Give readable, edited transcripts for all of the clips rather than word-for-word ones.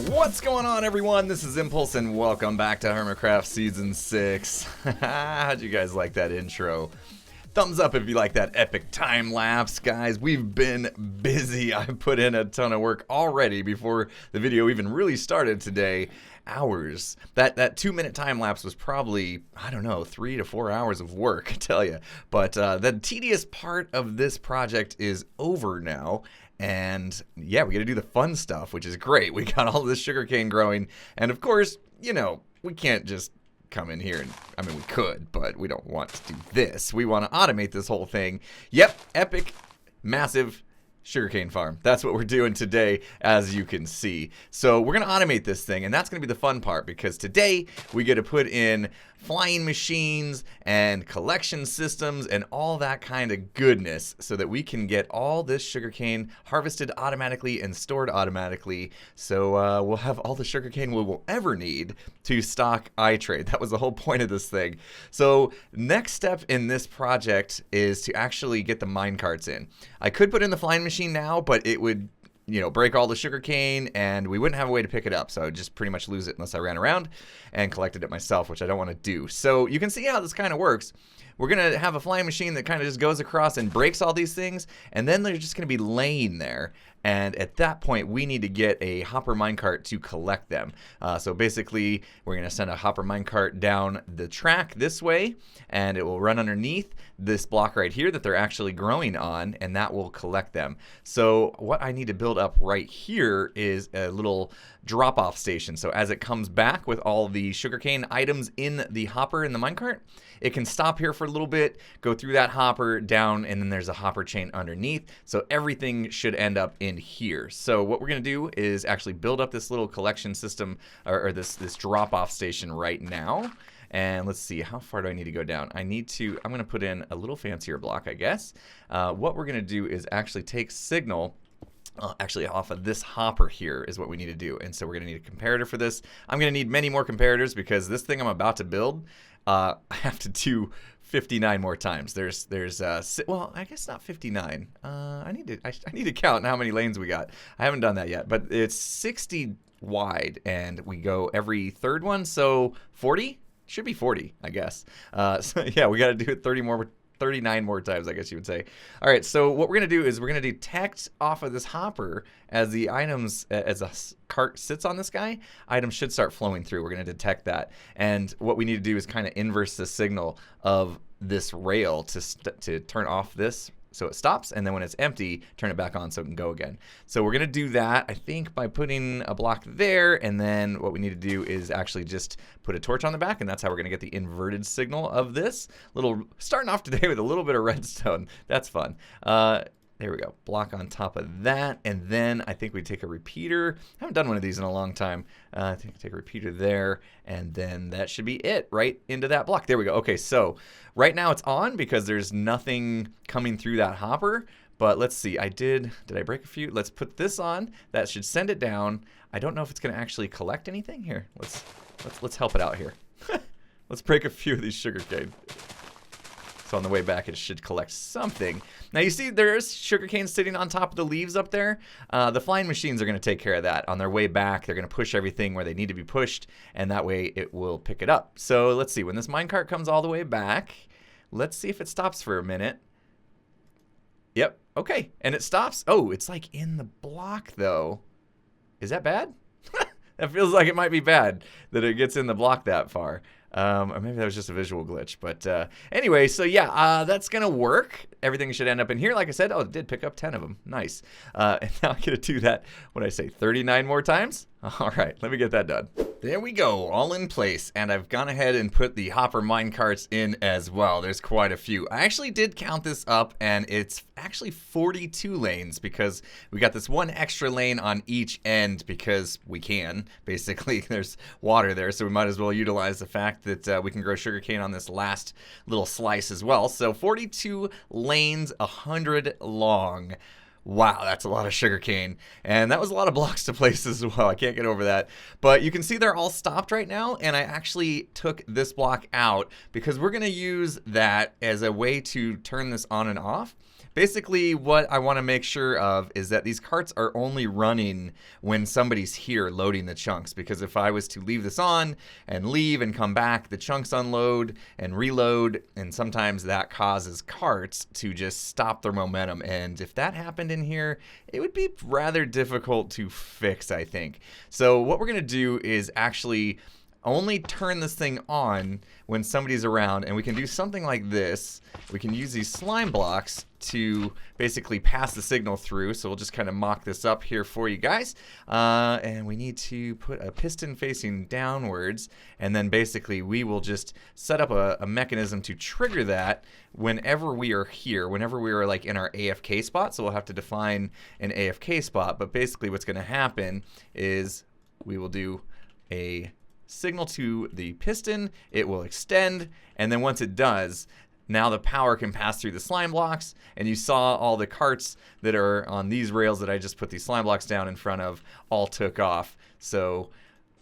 What's going on, everyone? This is Impulse, and welcome back to HermitCraft Season 6. How'd you guys like that intro? Thumbs up if you like that epic time-lapse, guys. We've been busy. I put in a ton of work already before the video even really started today. Hours. That 2-minute time-lapse was probably, I don't know, 3 to 4 hours of work, I tell you. But the tedious part of this project is over now. And yeah, we got to do the fun stuff, which is great. We got all this sugarcane growing. And of course, you know, we can't just come in here and, I mean, we could, but we don't want to do this. We want to automate this whole thing. Yep, epic, massive sugarcane farm. That's what we're doing today, as you can see. So we're going to automate this thing, and that's going to be the fun part, because today we get to put in flying machines and collection systems and all that kind of goodness so that we can get all this sugarcane harvested automatically and stored automatically. So we'll have all the sugarcane we will ever need to stock iTrade. That was the whole point of this thing. So next step in this project is to actually get the minecarts in. I could put in the flying machine now, but it would, you know, break all the sugarcane and we wouldn't have a way to pick it up. So I would just pretty much lose it unless I ran around and collected it myself, which I don't want to do. So you can see how this kind of works. We're going to have a flying machine that kind of just goes across and breaks all these things, and then they're just going to be laying there. And at that point, we need to get a hopper minecart to collect them. So basically, we're going to send a hopper minecart down the track this way, and it will run underneath this block right here that they're actually growing on, and that will collect them. So what I need to build up right here is a little drop-off station. So as it comes back with all the sugarcane items in the hopper in the minecart, it can stop here for a little bit, go through that hopper down, and then there's a hopper chain underneath. So everything should end up in here. So what we're going to do is actually build up this little collection system, or this drop-off station right now. And let's see, how far do I need to go down? I'm going to put in a little fancier block, I guess. What we're going to do is actually take signal actually off of this hopper here is what we need to do. And so we're going to need a comparator for this. I'm going to need many more comparators because this thing I'm about to build, I have to do 59 more times. There's well, I guess not 59. I need to count how many lanes we got. I haven't done that yet, but it's 60 wide and we go every third one, so 40? Should be 40, I guess. So yeah, we got to do it 30 39 more times, I guess you would say. All right, so what we're going to do is we're going to detect off of this hopper as the items, as a cart sits on this guy, items should start flowing through. We're going to detect that. And what we need to do is kind of inverse the signal of this rail to turn off this so it stops, and then when it's empty, turn it back on so it can go again. So we're going to do that, I think, by putting a block there, and then what we need to do is actually just put a torch on the back, and that's how we're going to get the inverted signal of this. Starting off today with a little bit of redstone. That's fun. There we go. Block on top of that, and then I think we take a repeater. I haven't done one of these in a long time. I think we take a repeater there, and then that should be it, right into that block. There we go. Okay, so right now it's on because there's nothing coming through that hopper. But let's see. Did I break a few? Let's put this on. That should send it down. I don't know if it's going to actually collect anything here. Let's help it out here. Let's break a few of these sugarcane. So on the way back, it should collect something. Now you see there's sugarcane sitting on top of the leaves up there. The flying machines are going to take care of that. On their way back, they're going to push everything where they need to be pushed, and that way it will pick it up. So let's see. When this minecart comes all the way back, let's see if it stops for a minute. Yep. Okay. And it stops. Oh, it's like in the block, though. Is that bad? That feels like it might be bad that it gets in the block that far. Or maybe that was just a visual glitch. But anyway, so yeah, that's going to work. Everything should end up in here. Like I said, oh, it did pick up 10 of them. Nice. And now I'm going to do that, what did I say, 39 more times? All right, let me get that done. There we go, all in place. And I've gone ahead and put the hopper minecarts in as well. There's quite a few. I actually did count this up, and it's actually 42 lanes because we got this one extra lane on each end because we can. Basically, there's water there, so we might as well utilize the fact that we can grow sugarcane on this last little slice as well. So 42 lanes, 100 long. Wow, that's a lot of sugarcane. And that was a lot of blocks to place as well. I can't get over that. But you can see they're all stopped right now. And I actually took this block out because we're going to use that as a way to turn this on and off. Basically, what I want to make sure of is that these carts are only running when somebody's here loading the chunks. Because if I was to leave this on and leave and come back, the chunks unload and reload. And sometimes that causes carts to just stop their momentum. And if that happened in here, it would be rather difficult to fix, I think. So what we're going to do is actually only turn this thing on when somebody's around, and we can do something like this. We can use these slime blocks to basically pass the signal through. So we'll just kind of mock this up here for you guys. And we need to put a piston facing downwards, and then basically we will just set up a mechanism to trigger that whenever we are here, whenever we are like in our AFK spot. So we'll have to define an AFK spot, but basically what's going to happen is we will do a signal to the piston, it will extend, and then once it does, now the power can pass through the slime blocks, and you saw all the carts that are on these rails that I just put these slime blocks down in front of all took off. So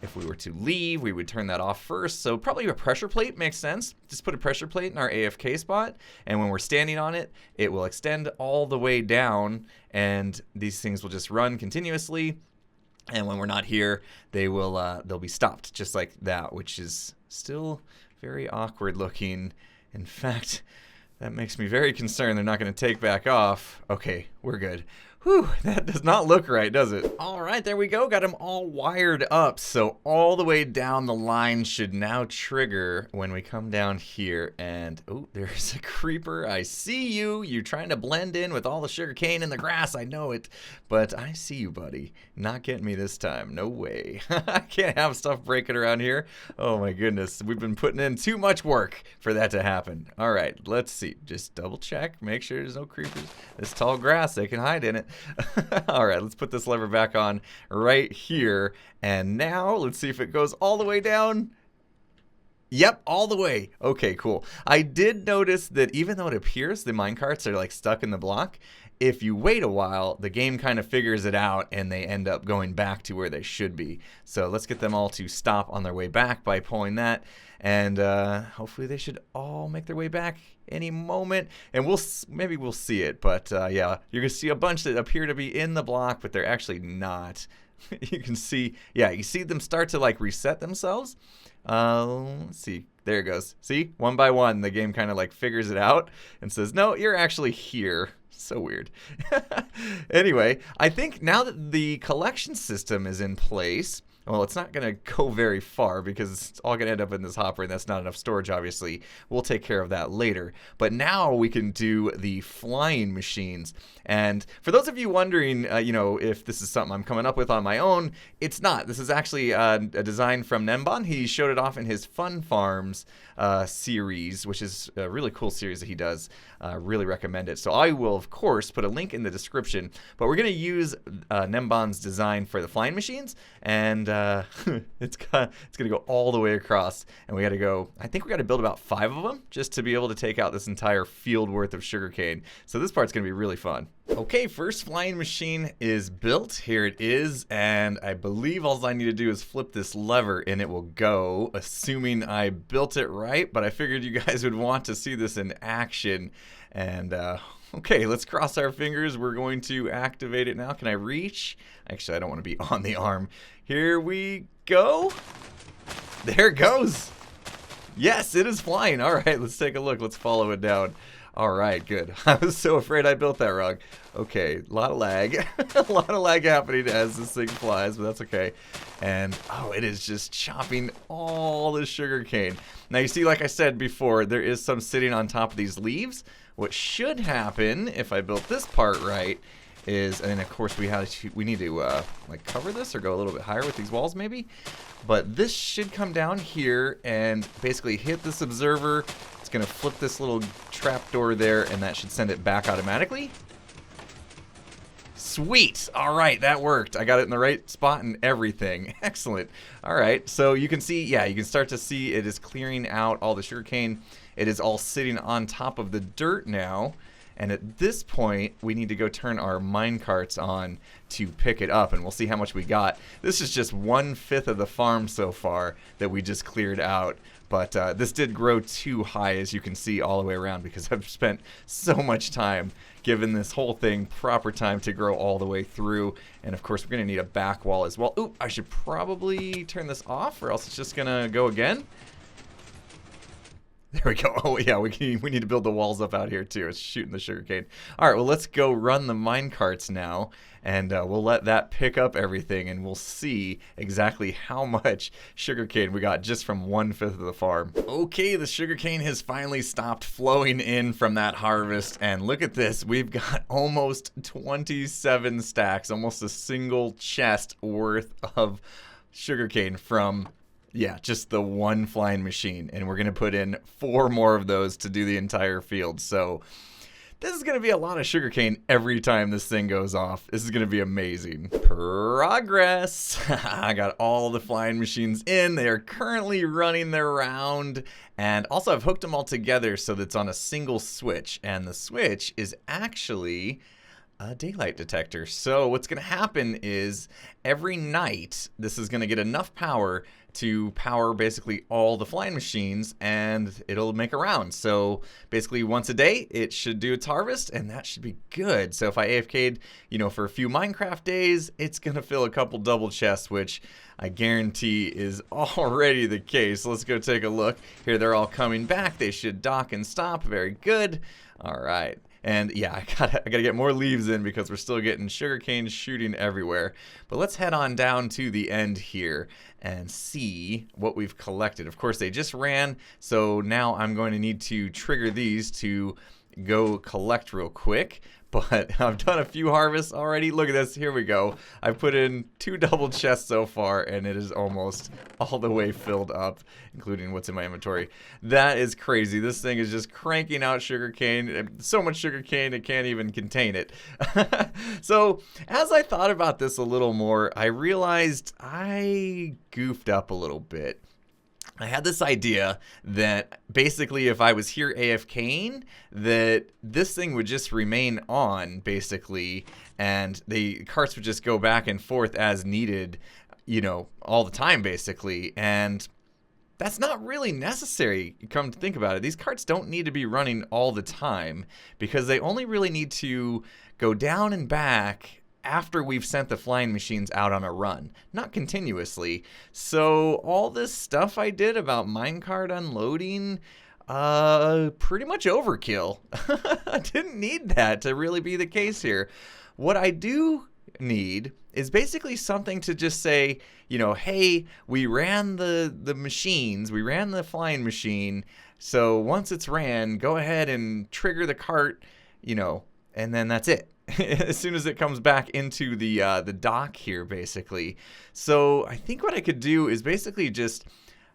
if we were to leave, we would turn that off first. So probably a pressure plate makes sense. Just put a pressure plate in our AFK spot, and when we're standing on it, it will extend all the way down, and these things will just run continuously. And when we're not here, they'll be stopped just like that, which is still very awkward looking. In fact, that makes me very concerned they're not going to take back off. Okay, we're good. Whew, that does not look right, does it? All right, there we go. Got them all wired up. So all the way down the line should now trigger when we come down here. And, oh, there's a creeper. I see you. You're trying to blend in with all the sugarcane in the grass. I know it. But I see you, buddy. Not getting me this time. No way. I can't have stuff breaking around here. Oh, my goodness. We've been putting in too much work for that to happen. All right, let's see. Just double check. Make sure there's no creepers. This tall grass, they can hide in it. All right, let's put this lever back on right here. And now let's see if it goes all the way down. Yep, all the way. Okay, cool. I did notice that even though it appears the minecarts are like stuck in the block, if you wait a while, the game kind of figures it out and they end up going back to where they should be. So let's get them all to stop on their way back by pulling that. And hopefully they should all make their way back any moment. And maybe we'll see it. But yeah, you're going to see a bunch that appear to be in the block, but they're actually not. you can see, yeah, you see them start to like reset themselves. Let's see. There it goes. See, one by one, the game kind of like figures it out and says, no, you're actually here. So weird. Anyway, I think now that the collection system is in place, well, it's not going to go very far because it's all going to end up in this hopper, and that's not enough storage, obviously. We'll take care of that later. But now we can do the flying machines. And for those of you wondering, you know, if this is something I'm coming up with on my own, it's not. This is actually a design from Gnembon. He showed it off in his Fun Farms series, which is a really cool series that he does. Really recommend it. So I will, of course, put a link in the description. But we're going to use Gnembon's design for the flying machines, and it's going to go all the way across. And we got to go, I think we got to build about 5 of them just to be able to take out this entire field worth of sugarcane. So this part's going to be really fun. Okay, first flying machine is built. Here it is, and I believe all I need to do is flip this lever and it will go, assuming I built it right, but I figured you guys would want to see this in action. And okay, let's cross our fingers. We're going to activate it now. Can I reach? Actually, I don't want to be on the arm. Here we go. There it goes. Yes, it is flying. All right, let's take a look. Let's follow it down. All right, good. I was so afraid I built that wrong. Okay, a lot of lag. A lot of lag happening as this thing flies, but that's okay. And, oh, it is just chopping all the sugarcane. Now, you see, like I said before, there is some sitting on top of these leaves. What should happen, if I built this part right, is, and of course we need to like cover this or go a little bit higher with these walls maybe. But this should come down here and basically hit this observer. It's going to flip this little trap door there, and that should send it back automatically. Sweet. All right, that worked. I got it in the right spot and everything. Excellent. All right, so you can see, yeah, you can start to see it is clearing out all the sugarcane. It is all sitting on top of the dirt now. And at this point, we need to go turn our minecarts on to pick it up, and we'll see how much we got. This is just 1/5 of the farm so far that we just cleared out. But this did grow too high, as you can see, all the way around, because I've spent so much time giving this whole thing proper time to grow all the way through. And of course, we're going to need a back wall as well. Ooh, I should probably turn this off, or else it's just going to go again. There we go. Oh, yeah, we need to build the walls up out here, too. It's shooting the sugarcane. All right, well, let's go run the minecarts now, and we'll let that pick up everything, and we'll see exactly how much sugarcane we got just from 1/5 of the farm. Okay, the sugarcane has finally stopped flowing in from that harvest, and look at this. We've got almost 27 stacks, almost a single chest worth of sugarcane from... yeah, just the one flying machine, and we're going to put in 4 more of those to do the entire field. So this is going to be a lot of sugarcane every time this thing goes off. This is going to be amazing. Progress! I got all the flying machines in. They are currently running their round, and also I've hooked them all together so that it's on a single switch, and the switch is actually a daylight detector. So what's going to happen is every night this is going to get enough power to power basically all the flying machines, and it'll make a round. So basically once a day it should do its harvest, and that should be good. So if I AFK'd, you know, for a few Minecraft days, it's gonna fill a couple double chests, which I guarantee is already the case. Let's go take a look. Here they're all coming back. They should dock and stop. Very good. All right. And yeah, I gotta get more leaves in because we're still getting sugarcane shooting everywhere. But let's head on down to the end here and see what we've collected. Of course, they just ran, so now I'm going to need to trigger these to go collect real quick. But I've done a few harvests already. Look at this. Here we go. I've put in 2 double chests so far, and it is almost all the way filled up, including what's in my inventory. That is crazy. This thing is just cranking out sugarcane. So much sugarcane, it can't even contain it. So as I thought about this a little more, I realized I goofed up a little bit. I had this idea that basically if I was here AFKing, that this thing would just remain on, basically, and the carts would just go back and forth as needed, you know, all the time, basically. And that's not really necessary, come to think about it. These carts don't need to be running all the time, because they only really need to go down and back after we've sent the flying machines out on a run, not continuously. So all this stuff I did about minecart unloading, pretty much overkill. I didn't need that to really be the case here. What I do need is basically something to just say, you know, hey, we ran the machines, we ran the flying machine, so once it's ran, go ahead and trigger the cart, you know, and then that's it. As soon as it comes back into the dock here, basically. So I think what I could do is basically just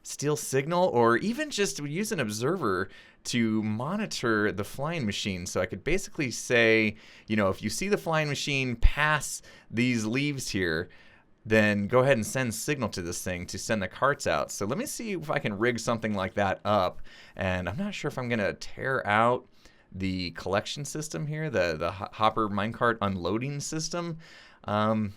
steal signal, or even just use an observer to monitor the flying machine. So I could basically say, you know, if you see the flying machine pass these leaves here, then go ahead and send signal to this thing to send the carts out. So let me see if I can rig something like that up. And I'm not sure if I'm gonna tear out the collection system here, the hopper minecart unloading system. I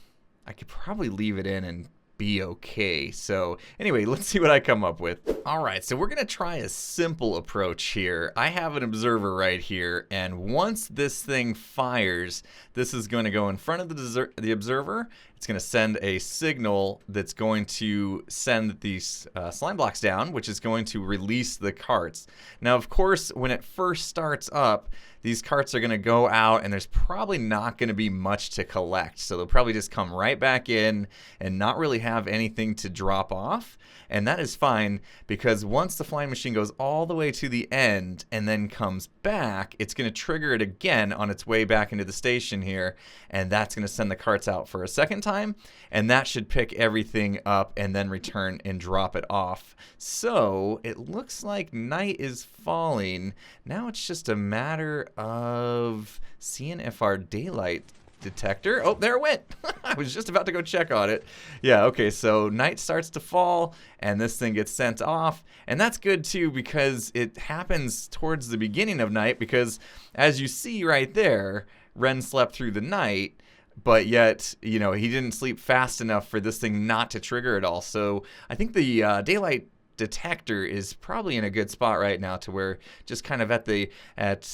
could probably leave it in and be okay. So anyway, let's see what I come up with. All right, so we're gonna try a simple approach here. I have an observer right here, and once this thing fires, this is going to go in front of the observer. It's going to send a signal that's going to send these slime blocks down, which is going to release the carts. Now, of course, when it first starts up, these carts are going to go out, and there's probably not going to be much to collect. So they'll probably just come right back in and not really have anything to drop off. And that is fine, because once the flying machine goes all the way to the end and then comes back, it's going to trigger it again on its way back into the station here, and that's going to send the carts out for a second time, and that should pick everything up and then return and drop it off. So it looks like night is falling. Now it's just a matter of seeing if our daylight detector, oh, there it went. I was just about to go check on it. Yeah, okay, so night starts to fall and this thing gets sent off, and that's good too, because it happens towards the beginning of night, because as you see right there, Ren slept through the night, but yet, you know, he didn't sleep fast enough for this thing not to trigger at all. So I think the daylight detector is probably in a good spot right now, to where just kind of at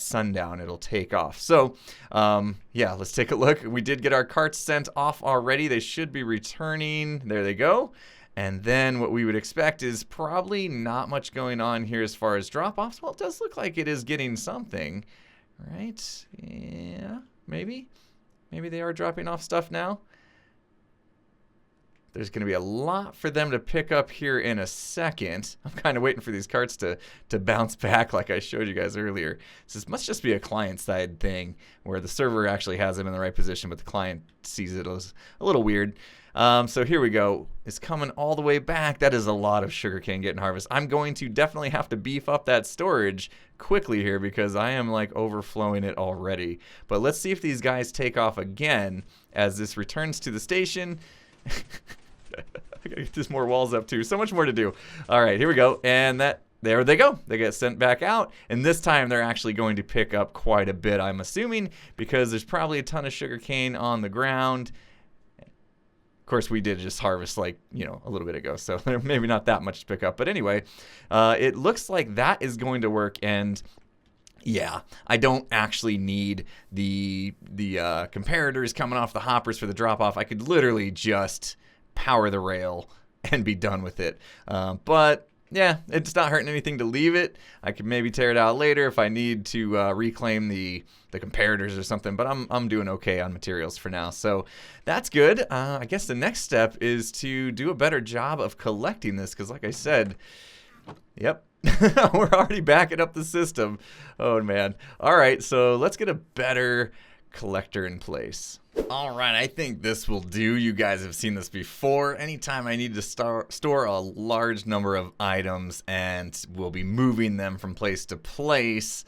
sundown it'll take off. So yeah, let's take a look. We did get our carts sent off already. They should be returning. There they go. And then what we would expect is probably not much going on here as far as drop-offs. Well, it does look like it is getting something, right? Yeah, maybe they are dropping off stuff now. There's going to be a lot for them to pick up here in a second. I'm kind of waiting for these carts to bounce back like I showed you guys earlier. So this must just be a client-side thing, where the server actually has them in the right position, but the client sees it as a little weird. So here we go. It's coming all the way back. That is a lot of sugarcane getting harvested. I'm going to definitely have to beef up that storage quickly here, because I am like overflowing it already. But let's see if these guys take off again as this returns to the station. I gotta get these more walls up too. So much more to do. All right, here we go. And there they go. They get sent back out. And this time they're actually going to pick up quite a bit, I'm assuming, because there's probably a ton of sugarcane on the ground. Of course, we did just harvest, like, you know, a little bit ago, so maybe not that much to pick up. But anyway, it looks like that is going to work. And yeah, I don't actually need the comparators coming off the hoppers for the drop-off. I could literally just power the rail and be done with it. But yeah, it's not hurting anything to leave it. I could maybe tear it out later if I need to reclaim the comparators or something, but I'm doing okay on materials for now, so that's good. I guess the next step is to do a better job of collecting this, because like I said, yep, we're already backing up the system. Oh man. All right, so let's get a better collector in place. All right, I think this will do. You guys have seen this before. Anytime I need to store a large number of items and we'll be moving them from place to place,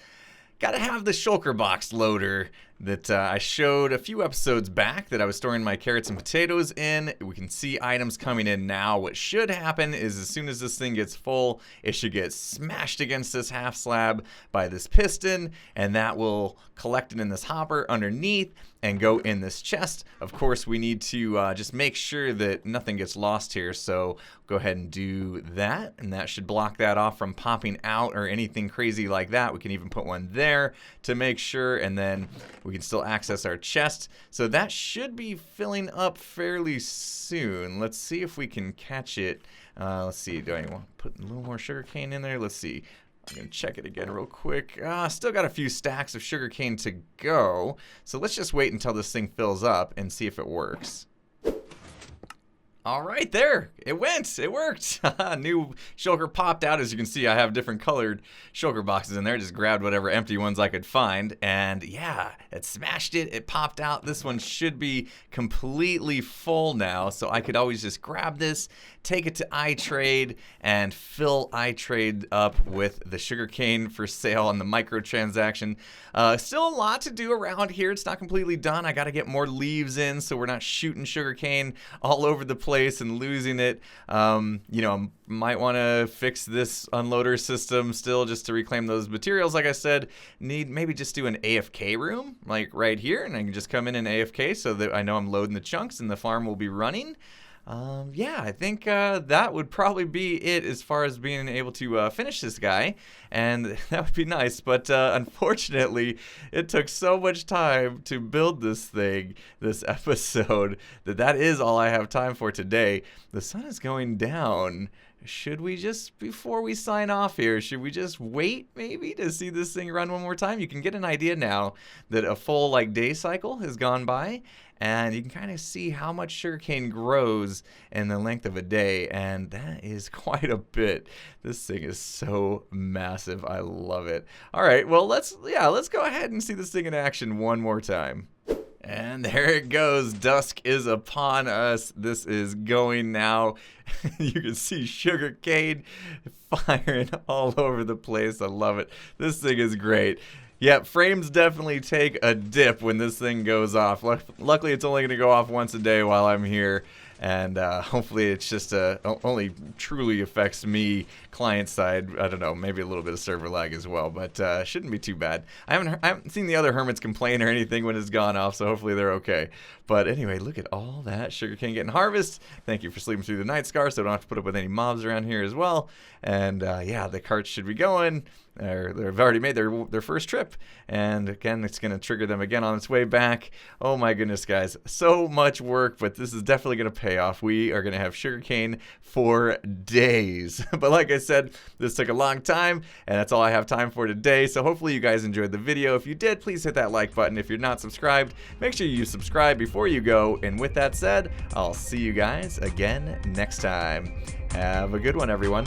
gotta have the shulker box loader that I showed a few episodes back that I was storing my carrots and potatoes in. We can see items coming in now. What should happen is, as soon as this thing gets full, it should get smashed against this half slab by this piston, and that will collect it in this hopper underneath and go in this chest. Of course, we need to just make sure that nothing gets lost here, so go ahead and do that, and that should block that off from popping out or anything crazy like that. We can even put one there to make sure, and then we can still access our chest. So that should be filling up fairly soon. Let's see if we can catch it. Let's see, do I want to put a little more sugarcane in there? Let's see. I'm going to check it again real quick. Still got a few stacks of sugarcane to go. So let's just wait until this thing fills up and see if it works. All right, there, it went, it worked. New shulker popped out. As you can see, I have different colored shulker boxes in there. Just grabbed whatever empty ones I could find, and yeah, it smashed it, it popped out. This one should be completely full now, so I could always just grab this, take it to iTrade, and fill iTrade up with the sugarcane for sale on the microtransaction. Still a lot to do around here. It's not completely done. I gotta get more leaves in so we're not shooting sugarcane all over the place and losing it. You know, might want to fix this unloader system still just to reclaim those materials. Like I said, need maybe just do an AFK room like right here, and I can just come in and AFK so that I know I'm loading the chunks and the farm will be running. Yeah, I think that would probably be it as far as being able to finish this guy, and that would be nice, but unfortunately, it took so much time to build this thing, this episode, that is all I have time for today. The sun is going down. Should we just, before we sign off here, should we just wait maybe to see this thing run one more time? You can get an idea now that a full like day cycle has gone by, and you can kind of see how much sugarcane grows in the length of a day, and that is quite a bit. This thing is so massive. I love it. All right, well, let's go ahead and see this thing in action one more time. And there it goes. Dusk is upon us. This is going now. You can see sugarcane firing all over the place. I love it. This thing is great. Yep, frames definitely take a dip when this thing goes off. Luckily, it's only going to go off once a day while I'm here. And hopefully it's just only truly affects me client side. I don't know, maybe a little bit of server lag as well, but shouldn't be too bad. I haven't seen the other hermits complain or anything when it's gone off, so hopefully they're okay. But anyway, look at all that sugarcane getting harvested. Thank you for sleeping through the night, Scar, so I don't have to put up with any mobs around here as well. And yeah, the carts should be going. They've already made their first trip, and again, it's going to trigger them again on its way back. Oh my goodness, guys, so much work, but this is definitely going to pay off. We are going to have sugarcane for days. But like I said, this took a long time, and that's all I have time for today. So hopefully you guys enjoyed the video. If you did, please hit that like button. If you're not subscribed, make sure you subscribe before you go. And with that said, I'll see you guys again next time. Have a good one, everyone.